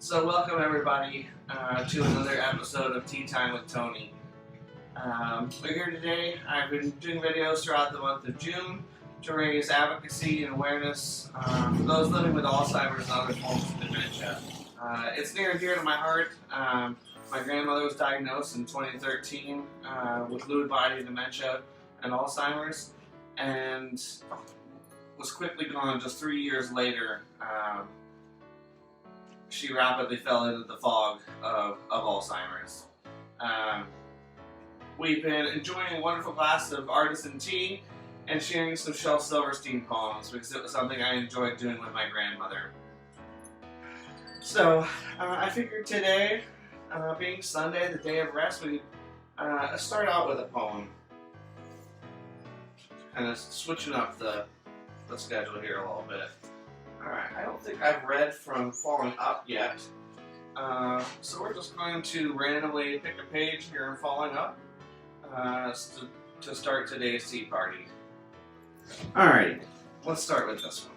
So welcome everybody to another episode of Tea Time with Tony. We're here today. I've been doing videos throughout the month of June to raise advocacy and awareness for those living with Alzheimer's and other forms of dementia. It's near and dear to my heart. My grandmother was diagnosed in 2013 with Lewy body dementia and Alzheimer's, and was quickly gone just 3 years later. She rapidly fell into the fog of Alzheimer's. We've been enjoying a wonderful glass of artisan tea and sharing some Shel Silverstein poems because it was something I enjoyed doing with my grandmother. So I figured today, being Sunday, the day of rest, we'd start out with a poem. Kind of switching up the schedule here a little bit. Alright, I don't think I've read from Falling Up yet, so we're just going to randomly pick a page here in Falling Up to start today's tea party. Alright, let's start with this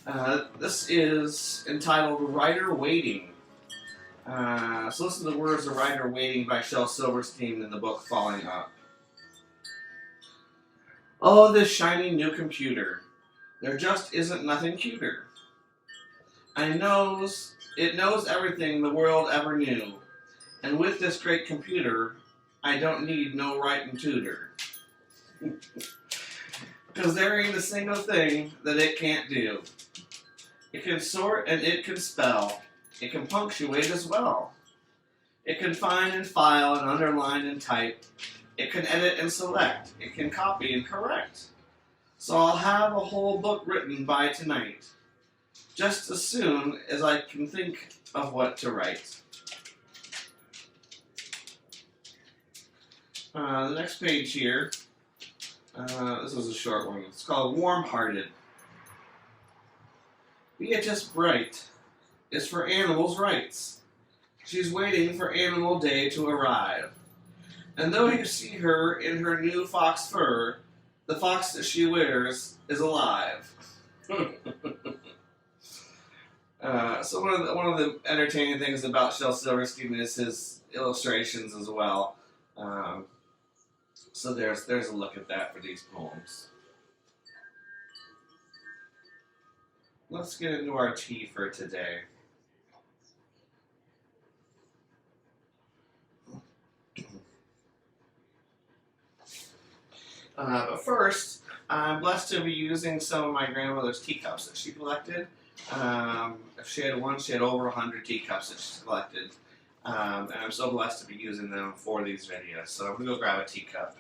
one. This is entitled Rider Waiting. So listen to the words of Rider Waiting by Shel Silverstein in the book Falling Up. Oh, this shiny new computer. There just isn't nothing cuter. It knows everything the world ever knew. And with this great computer, I don't need no writing tutor. Because there ain't a single thing that it can't do. It can sort and it can spell. It can punctuate as well. It can find and file and underline and type. It can edit and select. It can copy and correct. So I'll have a whole book written by tonight, just as soon as I can think of what to write. The next page here, this is a short one. It's called Warm-Hearted. Beatrice Bright is for animals' rights. She's waiting for Animal Day to arrive. And though you see her in her new fox fur, the fox that she wears is alive. So one of the entertaining things about Shel Silverstein is his illustrations as well. So there's a look at that for these poems. Let's get into our tea for today. But first, I'm blessed to be using some of my grandmother's teacups that she collected. If she had one, she had over 100 teacups that she collected. And I'm so blessed to be using them for these videos. So I'm going to go grab a teacup.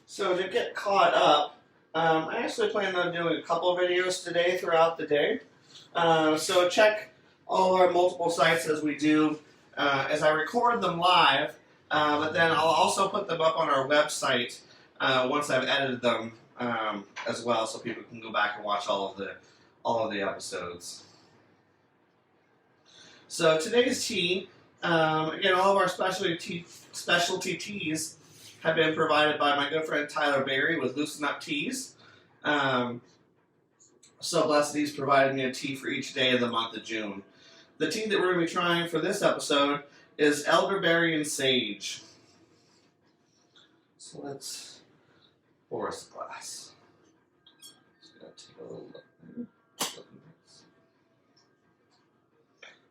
So to get caught up, I actually plan on doing a couple videos today throughout the day. So check all our multiple sites as we do, as I record them live, but then I'll also put them up on our website once I've edited them as well, so people can go back and watch all of the episodes. So today's tea, again, all of our specialty teas have been provided by my good friend Tyler Berry with Loosen Up Teas. So blessed he's provided me a tea for each day of the month of June. The tea that we're going to be trying for this episode is elderberry and sage. So let's pour us a glass. Just going to take a little look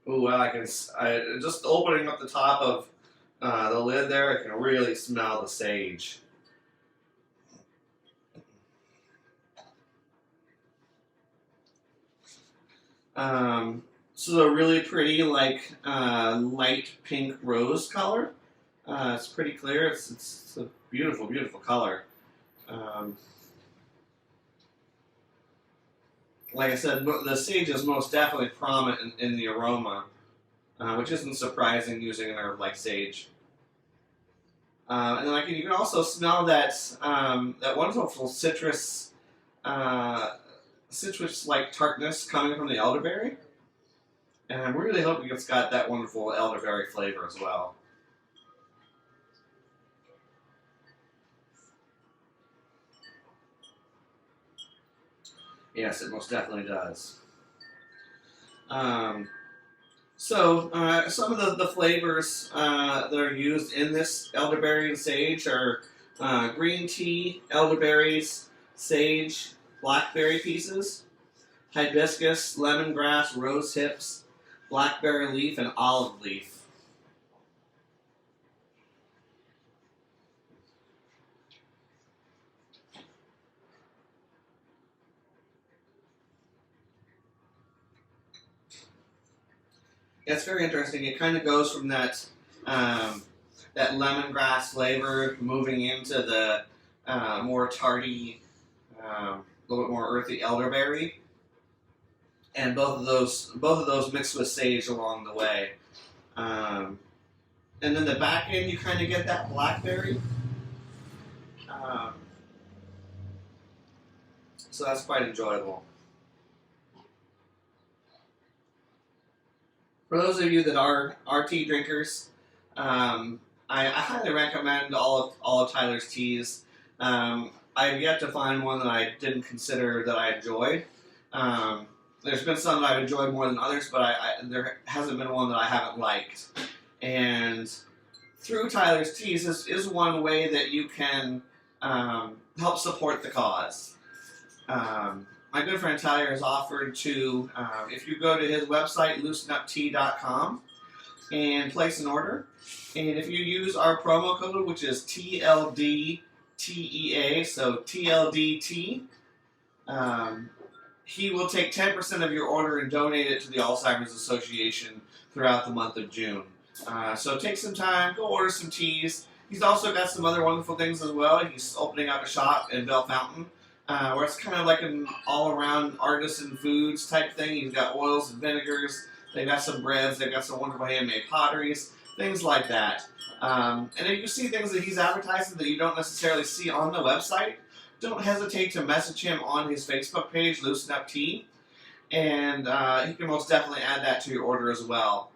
there. Ooh, well, just opening up the top of the lid there, I can really smell the sage. So they're really pretty, like light pink rose color. It's pretty clear. It's a beautiful, beautiful color. Like I said, the sage is most definitely prominent in the aroma, which isn't surprising using an herb like sage. And then you can also smell that that wonderful citrus-like tartness coming from the elderberry. And I'm really hoping it's got that wonderful elderberry flavor as well. Yes, it most definitely does. Some of the flavors that are used in this elderberry and sage are green tea, elderberries, sage, blackberry pieces, hibiscus, lemongrass, rose hips, blackberry leaf, and olive leaf. Yeah, it's very interesting. It kind of goes from that that lemongrass flavor moving into the more tardy, a little bit more earthy elderberry, and both of those mixed with sage along the way. Um, and then the back end, you kind of get that blackberry. Um, so that's quite enjoyable. For those of you that are tea drinkers, I highly recommend all of Tyler's teas. I've yet to find one that I didn't consider that I enjoyed. There's been some that I've enjoyed more than others, but there hasn't been one that I haven't liked. And through Tyler's Teas is one way that you can help support the cause. My good friend Tyler has offered to, if you go to his website, loosenuptea.com, and place an order, and if you use our promo code, which is TLDTEA, so TLDT, he will take 10% of your order and donate it to the Alzheimer's Association throughout the month of June. So take some time, go order some teas. He's also got some other wonderful things as well. He's opening up a shop in Bell Fountain, where it's kind of like an all-around artisan foods type thing. He's got oils and vinegars. They've got some breads. They've got some wonderful handmade potteries, things like that. And if you see things that he's advertising that you don't necessarily see on the website, don't hesitate to message him on his Facebook page, Loosen Up Tea, and he can most definitely add that to your order as well.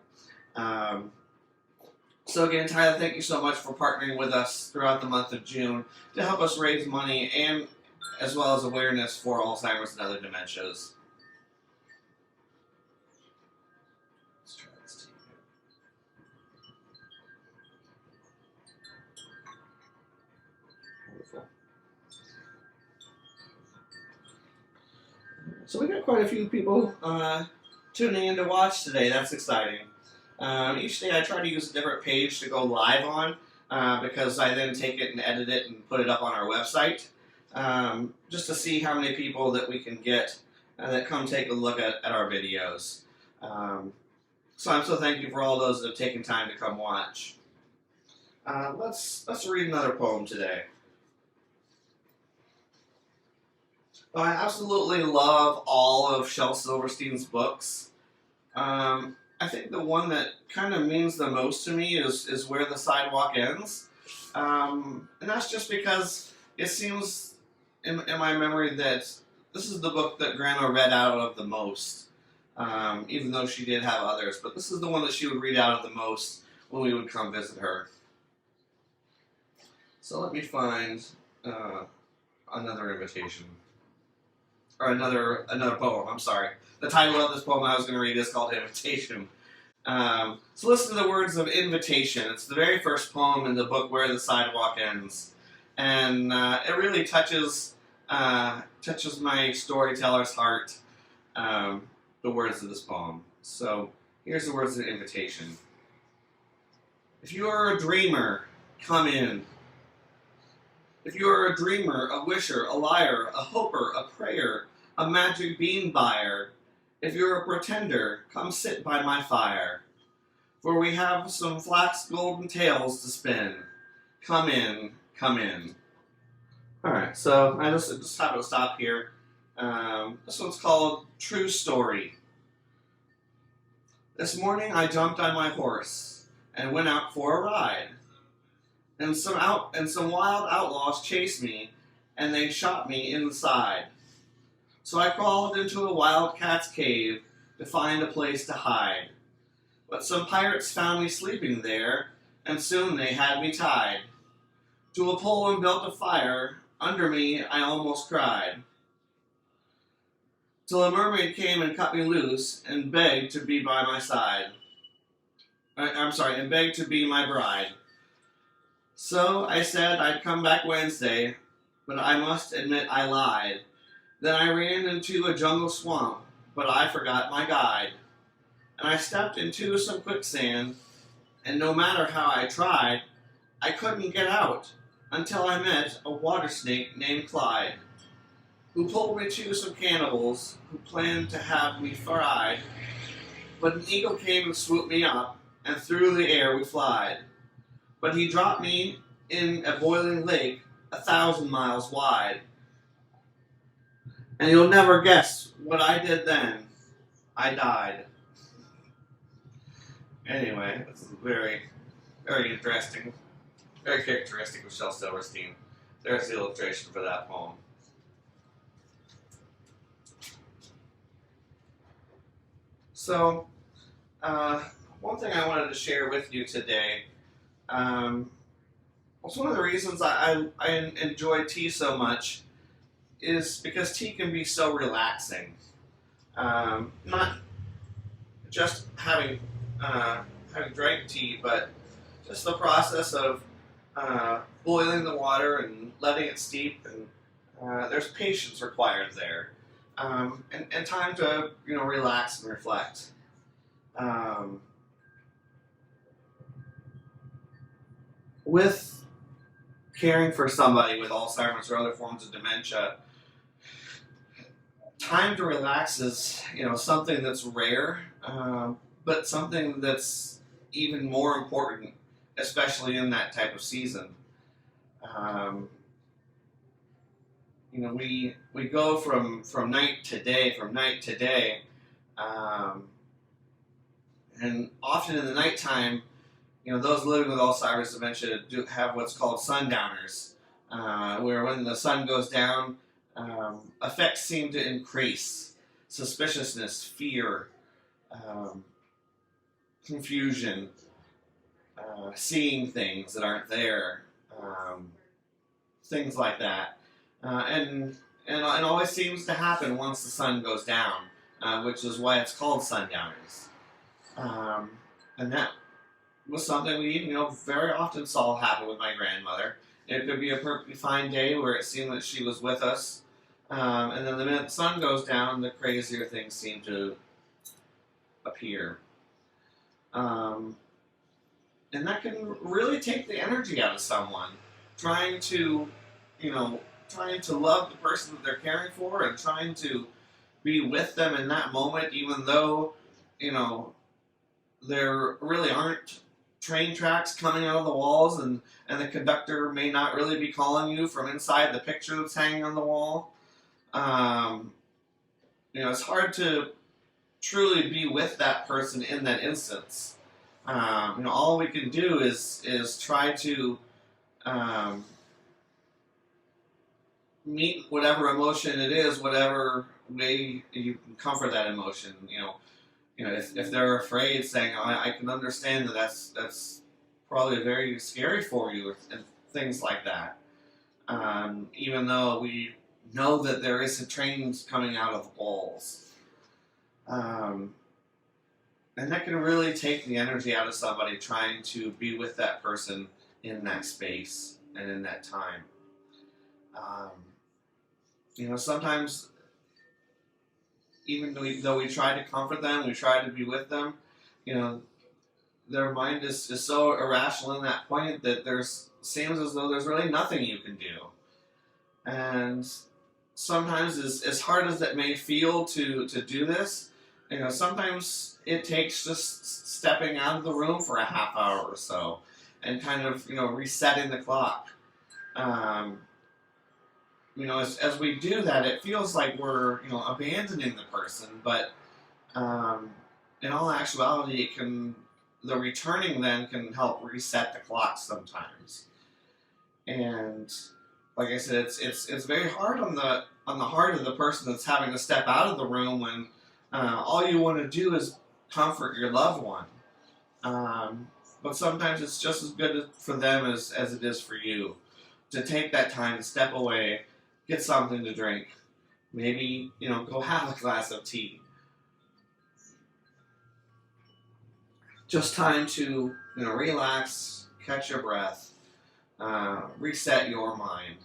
So again, Tyler, thank you so much for partnering with us throughout the month of June to help us raise money and as well as awareness for Alzheimer's and other dementias. Let's try this tea here. Wonderful. So we got quite a few people tuning in to watch today. That's exciting. Each day I try to use a different page to go live on because I then take it and edit it and put it up on our website just to see how many people that we can get that come take a look at our videos. So I'm so thankful for all those that have taken time to come watch. Let's read another poem today. I absolutely love all of Shel Silverstein's books. I think the one that kind of means the most to me is Where the Sidewalk Ends. And that's just because it seems in my memory that this is the book that Grandma read out of the most, even though she did have others. But this is the one that she would read out of the most when we would come visit her. So let me find another invitation. Or another poem, I'm sorry. The title of this poem I was going to read is called Invitation. So listen to the words of Invitation. It's the very first poem in the book Where the Sidewalk Ends. And it really touches my storyteller's heart, the words of this poem. So here's the words of Invitation. If you are a dreamer, come in. If you are a dreamer, a wisher, a liar, a hoper, a prayer, a magic bean buyer, if you're a pretender, come sit by my fire. For we have some flax golden tales to spin. Come in, come in. Alright, so I just have to stop here. This one's called True Story. This morning I jumped on my horse and went out for a ride. And some wild outlaws chased me, and they shot me in the side. So I crawled into a wildcat's cave to find a place to hide. But some pirates found me sleeping there, and soon they had me tied to a pole and built a fire. Under me I almost cried, till a mermaid came and cut me loose and begged to be by my side. And begged to be my bride. So I said I'd come back Wednesday, but I must admit I lied. Then I ran into a jungle swamp, but I forgot my guide. And I stepped into some quicksand, and no matter how I tried, I couldn't get out until I met a water snake named Clyde, who pulled me to some cannibals who planned to have me fried. But an eagle came and swooped me up, and through the air we flied. But he dropped me in a boiling lake 1,000 miles wide. And you'll never guess what I did then. I died. Anyway, this is very, very interesting, very characteristic of Shel Silverstein. There's the illustration for that poem. So, one thing I wanted to share with you today was one of the reasons I enjoy tea so much is because tea can be so relaxing. Not just having drank tea, but just the process of boiling the water and letting it steep, and there's patience required there, and time to relax and reflect. With caring for somebody with Alzheimer's or other forms of dementia, time to relax is something that's rare, but something that's even more important, especially in that type of season. We go from night to day, and often in the nighttime, those living with Alzheimer's dementia do have what's called sundowners, where when the sun goes down, effects seem to increase: suspiciousness, fear, confusion, seeing things that aren't there, things like that, and it always seems to happen once the sun goes down, which is why it's called sundowners, and that was something we very often saw happen with my grandmother. It could be a perfectly fine day where it seemed that she was with us, and then the minute the sun goes down, the crazier things seem to appear. And that can really take the energy out of someone, trying to love the person that they're caring for and trying to be with them in that moment, even though, there really aren't train tracks coming out of the walls, and the conductor may not really be calling you from inside the picture that's hanging on the wall. It's hard to truly be with that person in that instance. All we can do is try to meet whatever emotion it is, whatever way you can comfort that emotion. If they're afraid, saying, I can understand that's probably very scary for you, and things like that. Even though we know that there isn't trains coming out of the walls. And that can really take the energy out of somebody trying to be with that person in that space and in that time. Sometimes, even though we try to comfort them, we try to be with them, their mind is so irrational in that point that seems as though there's really nothing you can do. And sometimes, as hard as it may feel to do this, sometimes it takes just stepping out of the room for a half hour or so and kind of, resetting the clock. As we do that, it feels like we're, abandoning the person, but in all actuality, the returning then can help reset the clock sometimes. And like I said, it's very hard on the heart of the person that's having to step out of the room when All you want to do is comfort your loved one. But sometimes it's just as good for them as it is for you to take that time to step away, get something to drink, maybe, go have a glass of tea. Just time to, relax, catch your breath, reset your mind,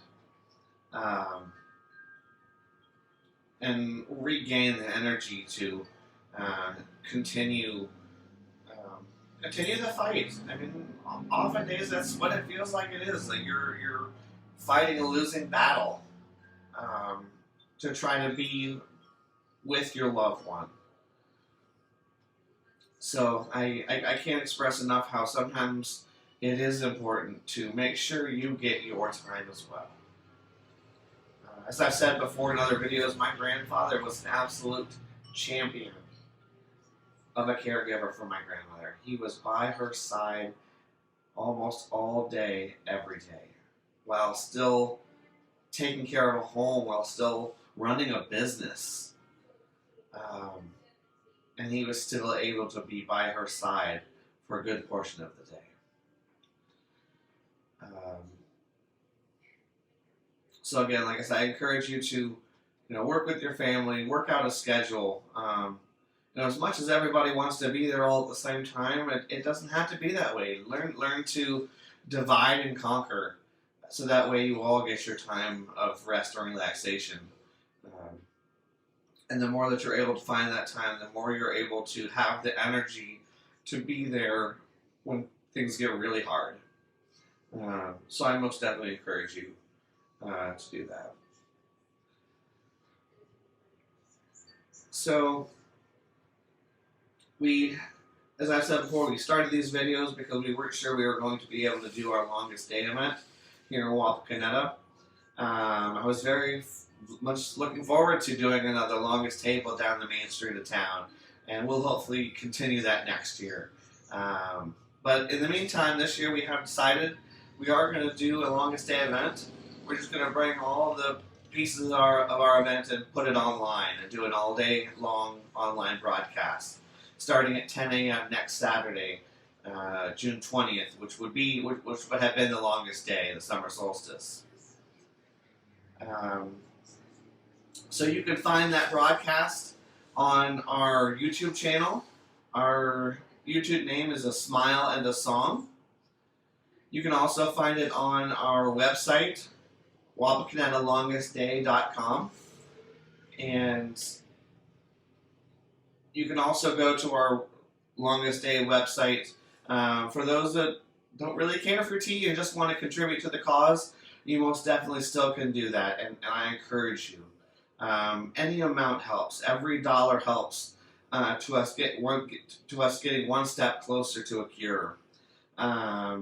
and regain the energy to continue the fight. I mean, often days that's what it feels like it is. Like you're fighting a losing battle to try to be with your loved one. So I can't express enough how sometimes it is important to make sure you get your time as well. As I've said before in other videos, my grandfather was an absolute champion of a caregiver for my grandmother. He was by her side almost all day, every day, while still taking care of a home, while still running a business. And he was still able to be by her side for a good portion of the day. So again, like I said, I encourage you to, work with your family, work out a schedule. As much as everybody wants to be there all at the same time, it doesn't have to be that way. Learn to divide and conquer, so that way you all get your time of rest or relaxation. And the more that you're able to find that time, the more you're able to have the energy to be there when things get really hard. So I most definitely encourage you to do that. So as I've said before, we started these videos because we weren't sure we were going to be able to do our longest day event here in Wapakoneta. I was very much looking forward to doing another longest table down the main street of town, and we'll hopefully continue that next year. But in the meantime, this year we have decided we are going to do a longest day event. We're just going to bring all the pieces of our event and put it online and do an all day long online broadcast starting at 10 a.m. next Saturday, June 20th, which would have been the longest day, the summer solstice. So you can find that broadcast on our YouTube channel. Our YouTube name is A Smile and a Song. You can also find it on our website, WapakonetaLongestDay.com. And you can also go to our Longest Day website. For those that don't really care for tea and just want to contribute to the cause, you most definitely still can do that, and I encourage you. Any amount helps. Every dollar helps to us getting one step closer to a cure. Though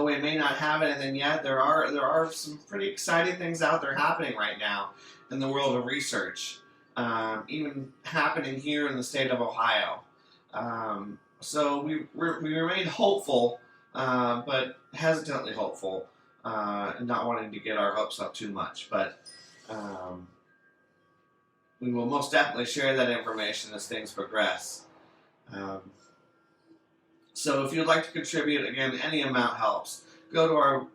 we may not have anything yet, there are some pretty exciting things out there happening right now in the world of research, even happening here in the state of Ohio. So we remain hopeful, but hesitantly hopeful, and not wanting to get our hopes up too much. But we will most definitely share that information as things progress. So if you'd like to contribute, again, any amount helps. Go to our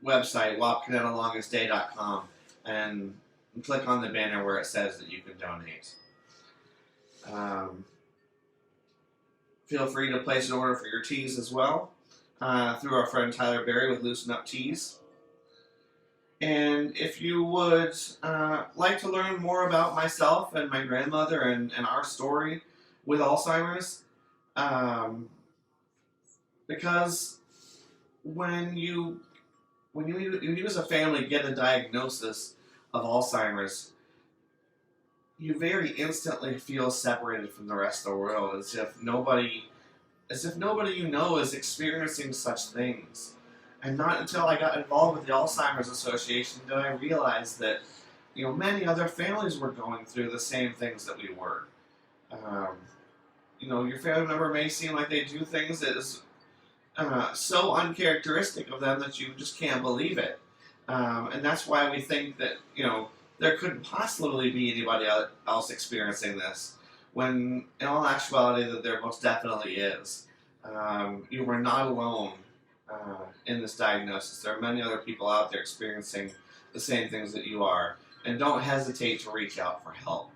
website, WapakonetaLongestDay.com, and click on the banner where it says that you can donate. Feel free to place an order for your teas as well through our friend Tyler Berry with Loosen Up Teas. And if you would like to learn more about myself and my grandmother and our story with Alzheimer's, because when you as a family get a diagnosis of Alzheimer's, you very instantly feel separated from the rest of the world, as if nobody you know is experiencing such things. And not until I got involved with the Alzheimer's Association did I realize that, many other families were going through the same things that we were. Your family member may seem like they do things that is so uncharacteristic of them that you just can't believe it. And that's why we think that, there couldn't possibly be anybody else experiencing this, when in all actuality that there most definitely is. You were not alone in this diagnosis. There are many other people out there experiencing the same things that you are, and don't hesitate to reach out for help.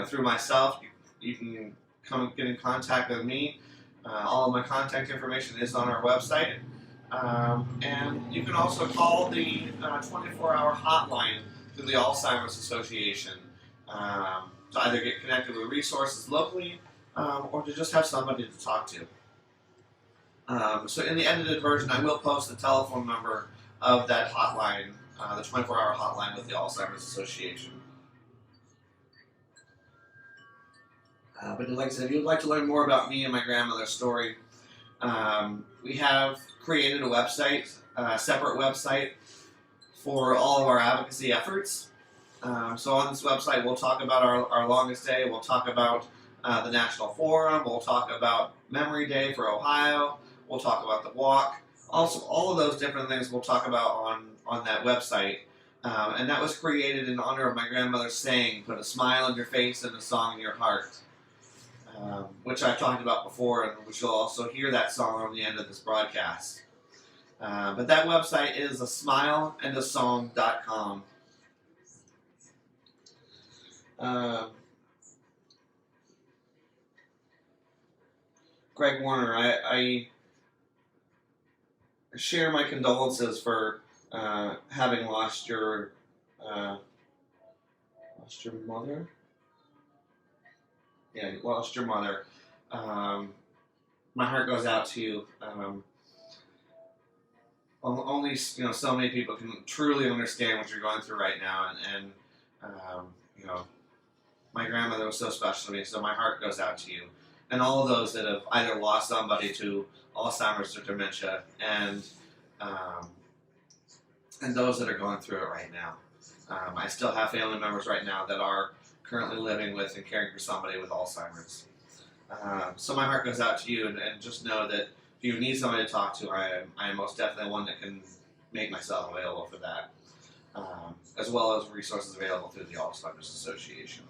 Through myself, you can come get in contact with me. All of my contact information is on our website. And you can also call the 24-hour hotline through the Alzheimer's Association to either get connected with resources locally or to just have somebody to talk to. So in the edited version, I will post the telephone number of that hotline, the 24-hour hotline with the Alzheimer's Association. But like I said, if you'd like to learn more about me and my grandmother's story, we have created a website, a separate website for all of our advocacy efforts. So on this website, we'll talk about our longest day, we'll talk about the National Forum, we'll talk about Memory Day for Ohio, we'll talk about the walk. Also, all of those different things we'll talk about on that website. And that was created in honor of my grandmother's saying, "Put a smile on your face and a song in your heart," which I've talked about before, and which you'll also hear that song on the end of this broadcast. But that website is asmileandasong.com. Greg Warner, I share my condolences for having lost your mother. Yeah, you lost your mother. My heart goes out to you. Only so many people can truly understand what you're going through right now, and my grandmother was so special to me, so my heart goes out to you, and all of those that have either lost somebody to Alzheimer's or dementia, and those that are going through it right now. I still have family members right now that are currently living with and caring for somebody with Alzheimer's. So my heart goes out to you, and just know that if you need somebody to talk to, I am most definitely one that can make myself available for that, as well as resources available through the Alzheimer's Association.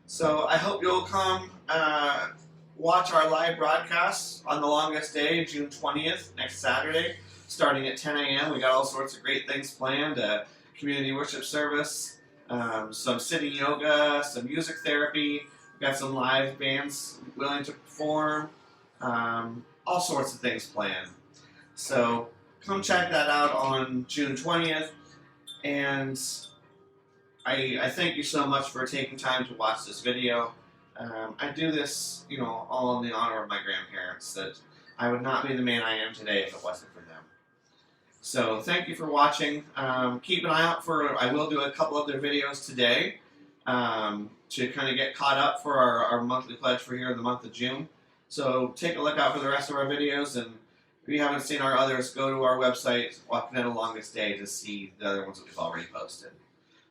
So I hope you'll come watch our live broadcast on the longest day, June 20th, next Saturday, starting at 10 a.m. We got all sorts of great things planned, a community worship service, some sitting yoga, some music therapy. We've got some live bands willing to perform, all sorts of things planned. So come check that out on June 20th, and I thank you so much for taking time to watch this video. I do this, all in the honor of my grandparents, that I would not be the man I am today if it wasn't for them. So thank you for watching. Keep an eye out I will do a couple other videos today to kind of get caught up for our monthly pledge for here in the month of June. So take a look out for the rest of our videos, and if you haven't seen our others, go to our website, Wapakoneta Longest Day, to see the other ones that we've already posted.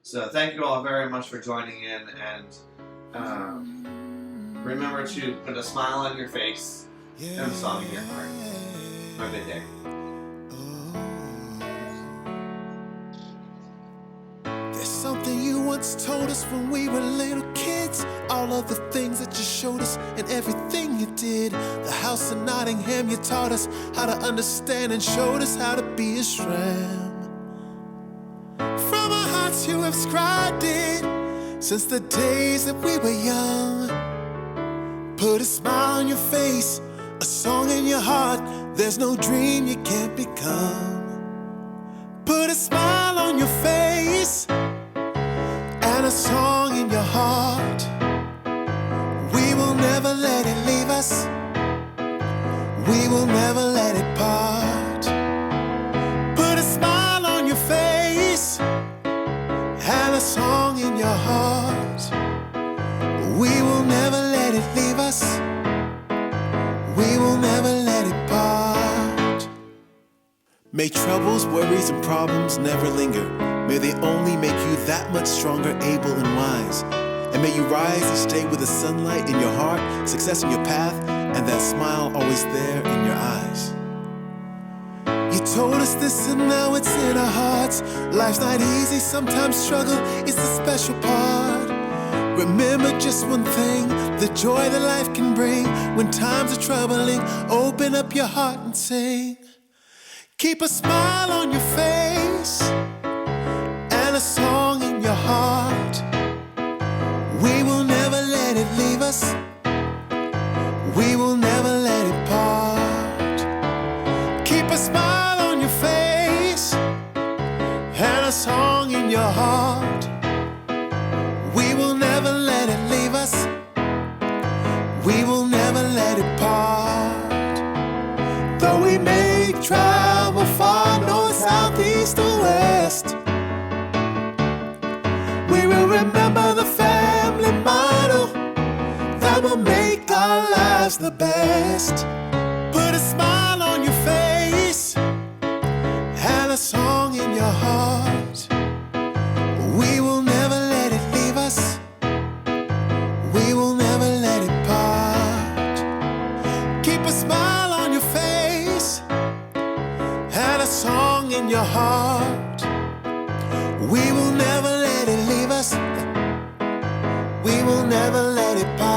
So thank you all very much for joining in, and remember to put a smile on your face and a song in your heart. Have a good day. There's something you once told us when we were little kids. All of the things that you showed us and everything you did. The house in Nottingham, you taught us how to understand and showed us how to be a strand. From our hearts you have scribed it since the days that we were young. Put a smile on your face, a song in your heart. There's no dream you can't become. Put a smile on your face and a song in your heart. We will never let it leave us. We will never let it part. Put a smile on your face and a song in your heart. We will never let it leave us. We will never let it part. May troubles, worries, and problems never linger. May they only make you that much stronger, able, and wise. And may you rise each day with the sunlight in your heart, success in your path, and that smile always there in your eyes. You told us this and now it's in our hearts. Life's not easy, sometimes struggle is the special part. Remember just one thing, the joy that life can bring. When times are troubling, open up your heart and sing. Keep a smile on your face and a song in your heart. We will never let it leave us. We will never let it part. Keep a smile on your face and a song in your heart. We will never let it leave us. We will never let it part. Though we may travel far, north, south, east, or west, we will remember the family motto that will make our lives the best. Put a smile on your face and a song in your heart. We will never let it leave us. We will never let it part. Keep a smile on your face and a song in your heart. We will never let it leave us. We will never let it part.